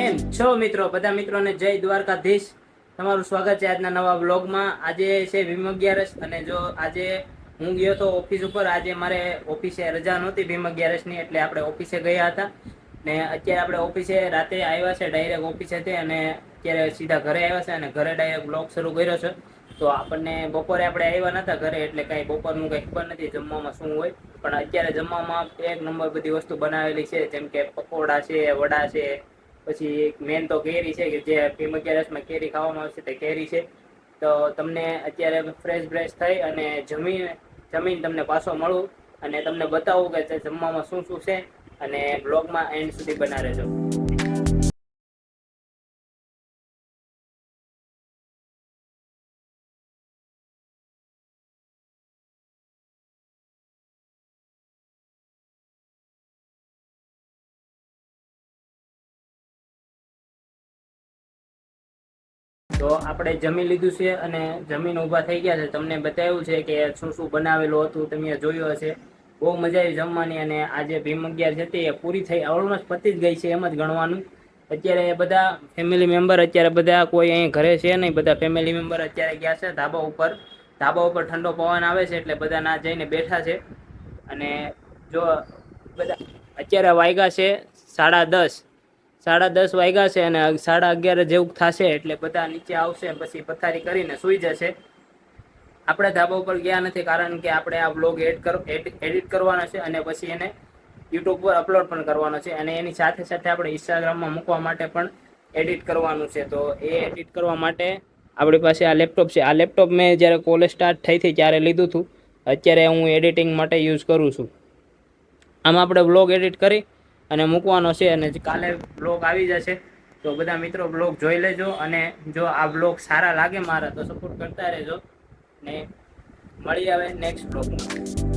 કેમ છો મિત્રો? બધા મિત્રોને જય દ્વારકાધીશ। તમારું સ્વાગત છે આજના નવા વ્લોગમાં। આજે છે ભીમ 11 અને જો આજે હું ગયો તો ઓફિસ ઉપર। આજે મારે ઓફિસે રજા નહોતી ભીમ 11 ની, એટલે આપણે ઓફિસે ગયા હતા ને અત્યારે આપણે ઓફિસે રાતે આવ્યા છે ડાયરેક્ટ ઓફિસેથી, અને અત્યારે સીધા ઘરે આવ્યા છે અને ઘરે ડાયરેક્ટ વ્લોગ શરૂ કર્યો છે। તો આપણને બપોરે આપણે આવ્યા નતા ઘરે, એટલે કઈ બપોરનું કઈ ખબર નથી જમવામાં શું હોય, પણ અત્યારે જમવામાં એક નંબર બધી વસ્તુ બનાવેલી છે, જેમ કે પકોડા છે, વડા છે, પછી મેન તો કેરી છે કે જે ભીમ 11 માં કેરી ખાવામાં આવશે તે કેરી છે। તો તમને અત્યારે ફ્રેશ થઈ અને જમીન તમને પાછો મળું અને તમને બતાવું કે જમવામાં શું શું છે, અને બ્લોગમાં એન્ડ સુધી બના રહેજો। તો આપણે જમી લીધું છે અને જમીન ઊભા થઈ ગયા છે। તમને બતાવ્યું છે કે શું શું બનાવેલું હતું, તમે જોયું હશે। બહુ મજા આવી જમવાની, અને આજે ભીમ 11 હતી એ પૂરી થઈ, ઓલમોસ્ટ પતી જ ગઈ છે એમ જ ગણવાનું। અત્યારે બધા ફેમિલી મેમ્બર અત્યારે બધા કોઈ અહીં ઘરે છે નહીં, બધા ફેમિલી મેમ્બર અત્યારે ગયા છે ધાબા ઉપર। ધાબા ઉપર ઠંડો પવન આવે છે એટલે બધા ના જઈને બેઠા છે। અને જો બધા અત્યારે વાગ્યા છે 10:30, 10:30 વાગ્યા છે અને 11:30 જેવું થશે એટલે બધા નીચે આવશે, પછી પથારી કરીને સુઈ જશે। આપણે ધાબા ઉપર ગયા નથી કારણ કે આપણે આ વ્લોગ એડિટ કરવાના છે અને પછી એને યુટ્યુબ પર અપલોડ પણ કરવાનો છે, અને એની સાથે સાથે આપણે ઇન્સ્ટાગ્રામમાં મૂકવા માટે પણ એડિટ કરવાનું છે। તો એ એડિટ કરવા માટે આપણી પાસે આ લેપટોપ છે। આ લેપટોપ મેં જ્યારે કોલેજ સ્ટાર્ટ થઈ હતી ત્યારે લીધું હતું, અત્યારે હું એડિટિંગ માટે યુઝ કરું છું। આમાં આપણે વ્લોગ એડિટ કરી અને મૂકવાનો છે, અને કાલે વ્લોગ આવી જશે। તો બધા મિત્રો બ્લોગ જોઈ લેજો, અને જો આ બ્લોગ સારા લાગે મારા તો સપોર્ટ કરતા રહેજો, ને મળી આવે નેક્સ્ટ બ્લોગમાં।